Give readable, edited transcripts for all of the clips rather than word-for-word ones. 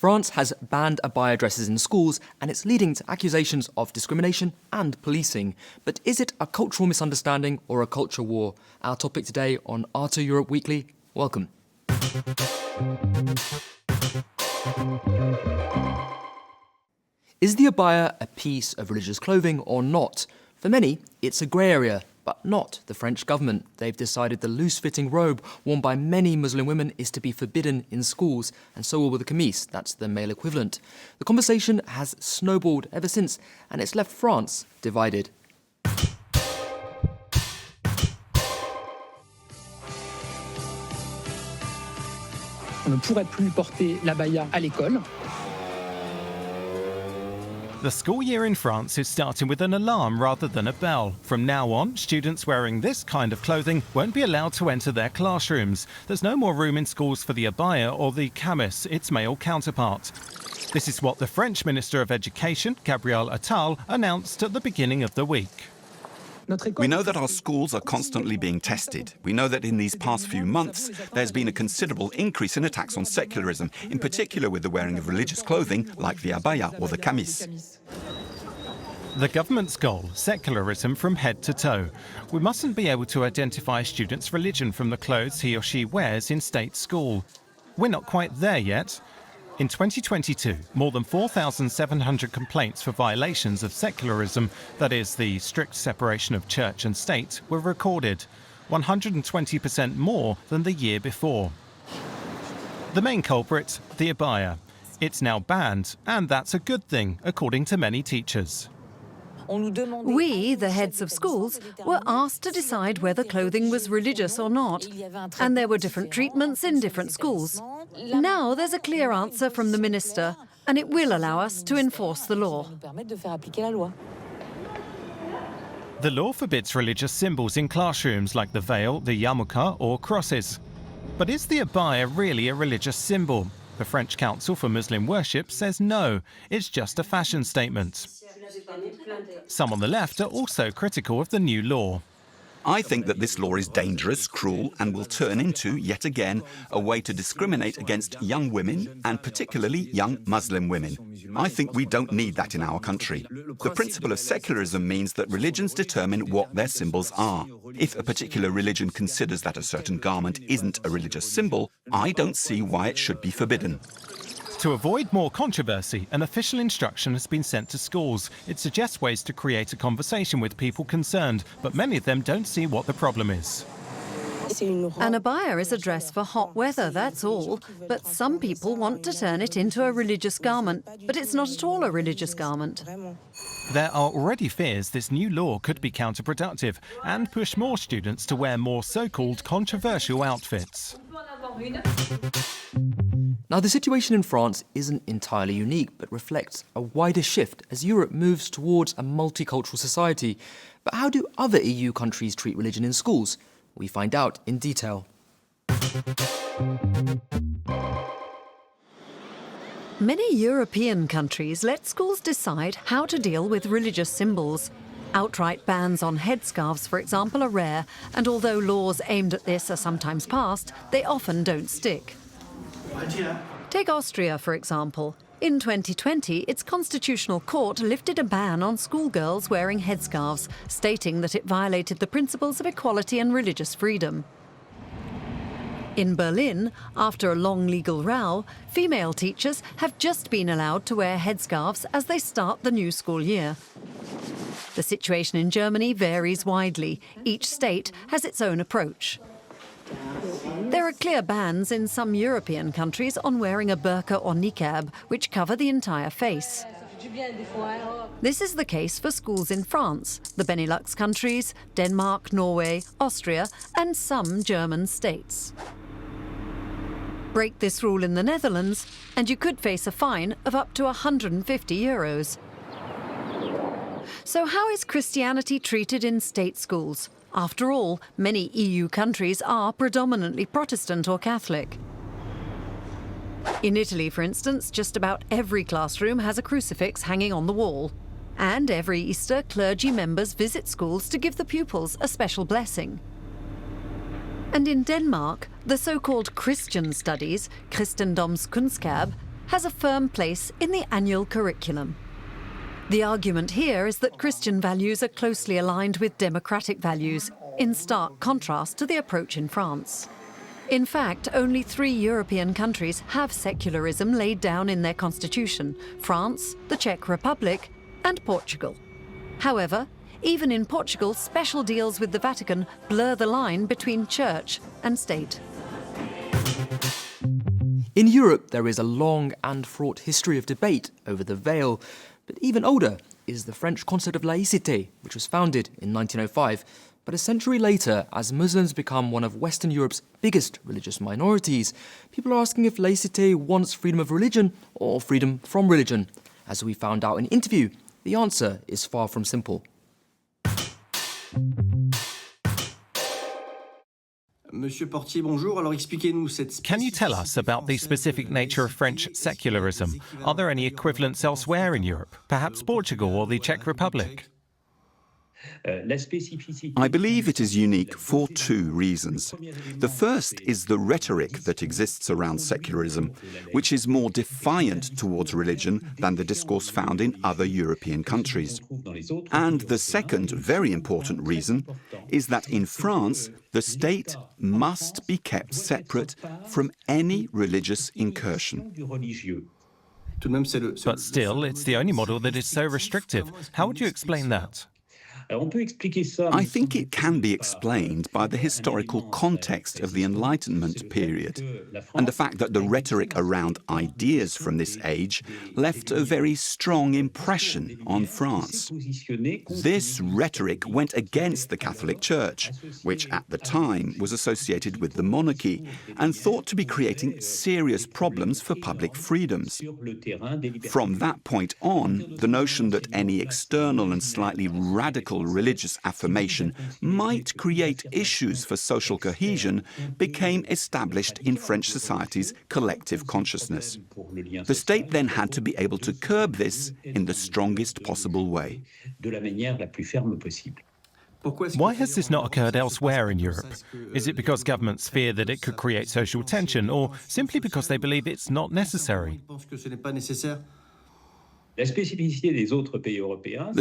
France has banned abaya dresses in schools, and it's leading to accusations of discrimination and policing. But is it a cultural misunderstanding or a culture war? Our topic today on Arte Europe Weekly. Welcome. Is the abaya a piece of religious clothing or not? For many, it's a grey area, but not the French government. They've decided the loose-fitting robe worn by many Muslim women is to be forbidden in schools, and so will the kameez, that's the male equivalent. The conversation has snowballed ever since, and it's left France divided. On ne pourrait plus porter l'abaya à l'école. The school year in France is starting with an alarm rather than a bell. From now on, students wearing this kind of clothing won't be allowed to enter their classrooms. There's no more room in schools for the abaya or the kameez, its male counterpart. This is what the French Minister of Education, Gabriel Attal, announced at the beginning of the week. We know that our schools are constantly being tested. We know that in these past few months, there's been a considerable increase in attacks on secularism, in particular with the wearing of religious clothing like the abaya or the kameez. The government's goal, secularism from head to toe. We mustn't be able to identify a student's religion from the clothes he or she wears in state school. We're not quite there yet. In 2022, more than 4,700 complaints for violations of secularism, that is, the strict separation of church and state, were recorded, 120% more than the year before. The main culprit, the abaya. It's now banned, and that's a good thing, according to many teachers. We, the heads of schools, were asked to decide whether clothing was religious or not, and there were different treatments in different schools. Now there's a clear answer from the minister, and it will allow us to enforce the law. The law forbids religious symbols in classrooms like the veil, the yarmulke or crosses. But is the abaya really a religious symbol? The French Council for Muslim Worship says no, it's just a fashion statement. Some on the left are also critical of the new law. I think that this law is dangerous, cruel, and will turn into, yet again, a way to discriminate against young women, and particularly young Muslim women. I think we don't need that in our country. The principle of secularism means that religions determine what their symbols are. If a particular religion considers that a certain garment isn't a religious symbol, I don't see why it should be forbidden. To avoid more controversy, an official instruction has been sent to schools. It suggests ways to create a conversation with people concerned, but many of them don't see what the problem is. An abaya is a dress for hot weather, that's all. But some people want to turn it into a religious garment, but it's not at all a religious garment. There are already fears this new law could be counterproductive and push more students to wear more so-called controversial outfits. Now, the situation in France isn't entirely unique, but reflects a wider shift as Europe moves towards a multicultural society. But how do other EU countries treat religion in schools? We find out in detail. Many European countries let schools decide how to deal with religious symbols. Outright bans on headscarves, for example, are rare, and although laws aimed at this are sometimes passed, they often don't stick. Take Austria, for example. In 2020, its constitutional court lifted a ban on schoolgirls wearing headscarves, stating that it violated the principles of equality and religious freedom. In Berlin, after a long legal row, female teachers have just been allowed to wear headscarves as they start the new school year. The situation in Germany varies widely. Each state has its own approach. There are clear bans in some European countries on wearing a burqa or niqab, which cover the entire face. This is the case for schools in France, the Benelux countries, Denmark, Norway, Austria, and some German states. Break this rule in the Netherlands, and you could face a fine of up to €150. So how is Christianity treated in state schools? After all, many EU countries are predominantly Protestant or Catholic. In Italy, for instance, just about every classroom has a crucifix hanging on the wall. And every Easter, clergy members visit schools to give the pupils a special blessing. And in Denmark, the so-called Christian studies, Kristendomskundskab, has a firm place in the annual curriculum. The argument here is that Christian values are closely aligned with democratic values, in stark contrast to the approach in France. In fact, only 3 European countries have secularism laid down in their constitution: France, the Czech Republic, and Portugal. However, even in Portugal, special deals with the Vatican blur the line between church and state. In Europe, there is a long and fraught history of debate over the veil, but even older is the French concept of laïcité, which was founded in 1905. But a century later, as Muslims become one of Western Europe's biggest religious minorities, people are asking if laïcité wants freedom of religion or freedom from religion. As we found out in an interview, the answer is far from simple. Monsieur Portier, bonjour. Alors expliquez-nous cette. Can you tell us about the specific nature of French secularism? Are there any equivalents elsewhere in Europe, perhaps Portugal or the Czech Republic? I believe it is unique for 2 reasons. The first is the rhetoric that exists around secularism, which is more defiant towards religion than the discourse found in other European countries. And the second, very important reason is that in France, the state must be kept separate from any religious incursion. But still, it's the only model that is so restrictive. How would you explain that? I think it can be explained by the historical context of the Enlightenment period and the fact that the rhetoric around ideas from this age left a very strong impression on France. This rhetoric went against the Catholic Church, which at the time was associated with the monarchy and thought to be creating serious problems for public freedoms. From that point on, the notion that any external and slightly radical religious affirmation might create issues for social cohesion became established in French society's collective consciousness. The state then had to be able to curb this in the strongest possible way. Why has this not occurred elsewhere in Europe? Is it because governments fear that it could create social tension, or simply because they believe it's not necessary? The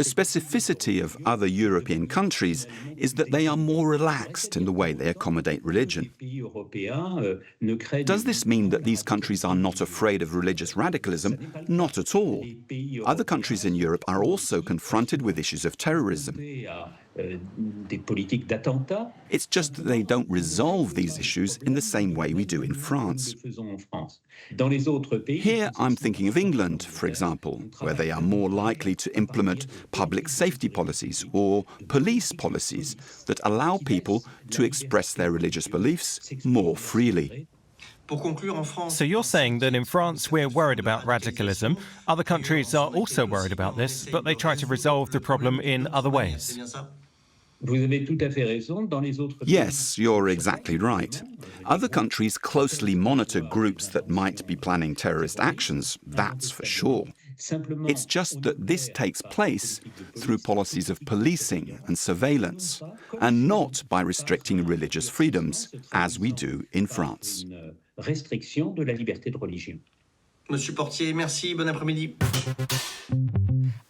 specificity of other European countries is that they are more relaxed in the way they accommodate religion. Does this mean that these countries are not afraid of religious radicalism? Not at all. Other countries in Europe are also confronted with issues of terrorism. It's just that they don't resolve these issues in the same way we do in France. Here I'm thinking of England, for example, where they are more likely to implement public safety policies or police policies that allow people to express their religious beliefs more freely. So you're saying that in France we're worried about radicalism, other countries are also worried about this, but they try to resolve the problem in other ways? Yes, you're exactly right. Other countries closely monitor groups that might be planning terrorist actions, that's for sure. It's just that this takes place through policies of policing and surveillance, and not by restricting religious freedoms, as we do in France. Monsieur Portier, merci, bon après-midi.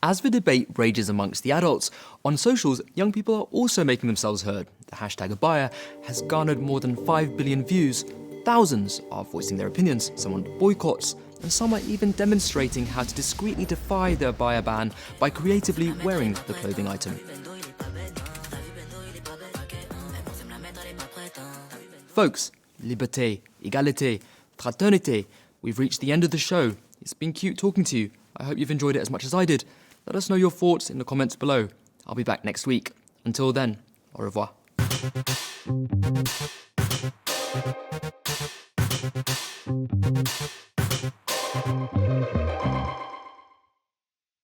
As the debate rages amongst the adults, on socials, young people are also making themselves heard. The hashtag Abaya has garnered more than 5 billion views. Thousands are voicing their opinions, some want boycotts, and some are even demonstrating how to discreetly defy the Abaya ban by creatively wearing the clothing item. Folks, liberté, égalité, fraternité, we've reached the end of the show. It's been cute talking to you. I hope you've enjoyed it as much as I did. Let us know your thoughts in the comments below. I'll be back next week. Until then, au revoir.